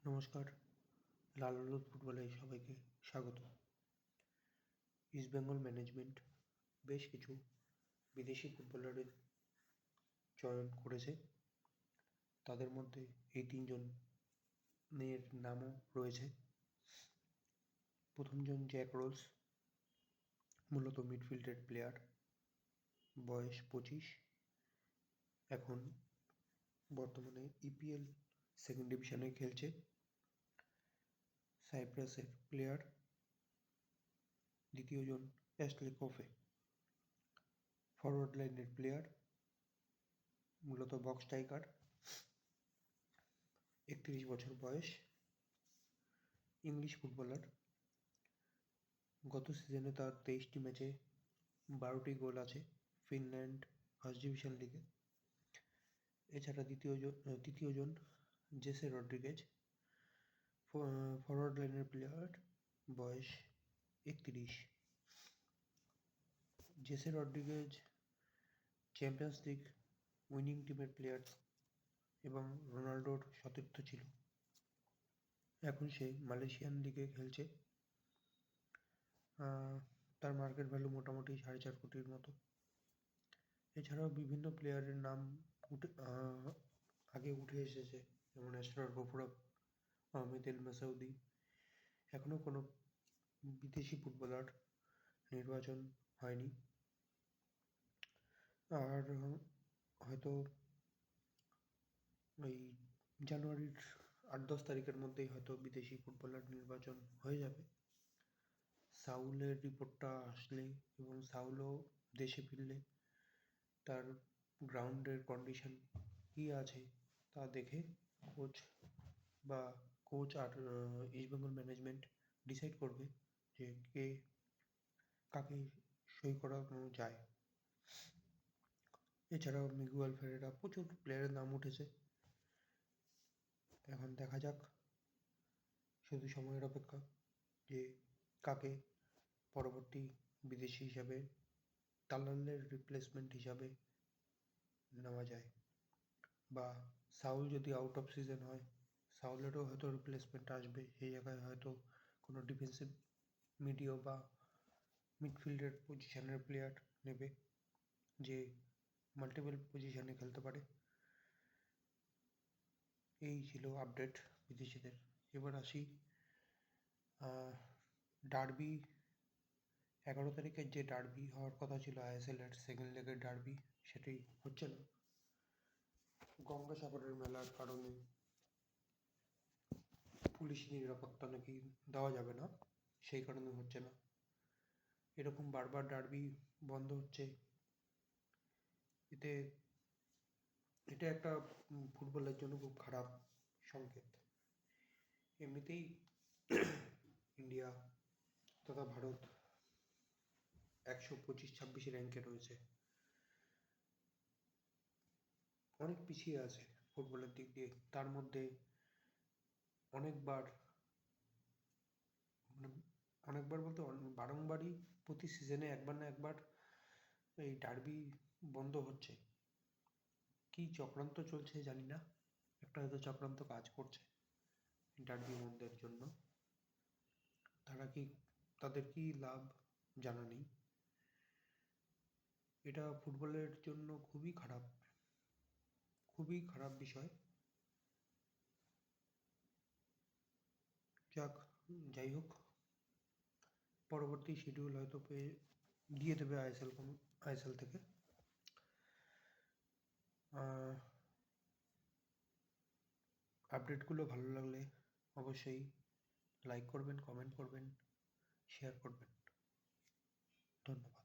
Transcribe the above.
নমস্কার, লাল হলুদ ফুটবলে সবাইকে স্বাগত। ইস্টবেঙ্গল ম্যানেজমেন্ট বেশ কিছু বিদেশি ফুটবলারের চয়ন করেছে। তাদের মধ্যে এই তিনজনের নামও রয়েছে। প্রথমজন জ্যাক রোলস, মূলত মিডফিল্ডের প্লেয়ার, বয়স 25, এখন বর্তমানে ইপিএল সেকেন্ড ডিভিশনে খেলছে। সাইপ্রাসের প্লেয়ার। দ্বিতীয়জন অ্যাশলে কোফে, ফরওয়ার্ড লাইনের প্লেয়ার, মূলত বক্স স্ট্রাইকার, 31 বছর বয়স, ইংলিশ ফুটবলার। গত সিজনে তার 23টি ম্যাচে 12টি গোল আছে ফিনল্যান্ড ফার্স্ট ডিভিশন লিগে। এছাড়া তৃতীয়জন জেসে রড্রিগেজ, ফরওয়ার্ড লাইনের প্লেয়ার, বয়স 31। জেসে রড্রিগেজ চ্যাম্পিয়ন্স লিগ উইনিং টিমের প্লেয়ার এবং রোনাল্ডোর সতীর্থ ছিল। এখন সে মালয়েশিয়ান লিগে খেলছে। তার মার্কেট ভ্যালু মোটামুটি 4.5 কোটির মতো। এছাড়াও বিভিন্ন প্লেয়ারের নাম আগে উঠে এসেছে, যেমন আশরাফ গফুরব, আহমেদ এল মাসউদি। এখনো কোনো বিদেশি ফুটবলার নির্বাচন হয়নি। আর হয়তো ওই জানুয়ারির 8-10 তারিখের মধ্যেই হয়তো বিদেশি ফুটবলার নির্বাচন হয়ে যাবে। সাউলের রিপোর্টটা আসলে এবং সাউলও দেশে ফিরলে তার গ্রাউন্ডের কন্ডিশন কী আছে তা দেখে কোচ আর ইস্টবেঙ্গল ম্যানেজমেন্ট ডিসাইড করবে যে কাকে সই করানো যায়। এছাড়াও মিগুয়েল ফেরেরা, প্রচুর প্লেয়ারের নাম উঠেছে। এখন দেখা যাক, শুধু সময়ের অপেক্ষা যে কাকে পরবর্তী বিদেশি হিসাবে তাল্লালের রিপ্লেসমেন্ট হিসাবে নেওয়া যায়। বা সাউল যদি আউট অফ সিজন হয়, সাউলেরও হয়তো রিপ্লেসমেন্ট আসবে। সেই জায়গায় হয়তো কোনো ডিফেন্সিভ মিডিও বা মিডফিল্ডের পজিশনের প্লেয়ার নেবে যে মাল্টিপল পজিশনে খেলতে পারে। এই ছিল আপডেট বিদেশিদের। এবার আসি ডার্বি। 11 তারিখের যে ডার্বি হওয়ার কথা ছিল আইএসএল-এর সেকেন্ড লেগের ডার্বি, সেটি হচ্ছে না। গঙ্গাসাগরের মেলার কারণে পুলিশ নিরাপত্তা নাকি দেওয়া যাবে না, সেই কারণে হচ্ছে না। এরকম বারবার ডার্বি বন্ধ হচ্ছে, এটা একটা ফুটবলের জন্য খুব খারাপ সংকেত। এমনিতেই ইন্ডিয়া তথা ভারত 125-26 র্যাঙ্কে রয়েছে, অনেক পিছিয়ে আছে ফুটবলের দিক দিয়ে। তার মধ্যে অনেকবার বলতে বারংবারই প্রতি সিজনে একবার না একবার এই ডার্বি বন্ধ হচ্ছে। কি চক্রান্ত চলছে জানি না, একটা হয়তো চক্রান্ত কাজ করছে ডার্বি বন্ধের জন্য। তাদের কি লাভ জানা নেই। এটা ফুটবলের জন্য খুবই খারাপ বিষয়। যাই হোক, পরবর্তী শিডিউল হয়তো দিয়ে দেবে আইএসএল থেকে। আপডেটগুলো ভালো লাগলে অবশ্যই লাইক করবেন, কমেন্ট করবেন, শেয়ার করবেন। ধন্যবাদ।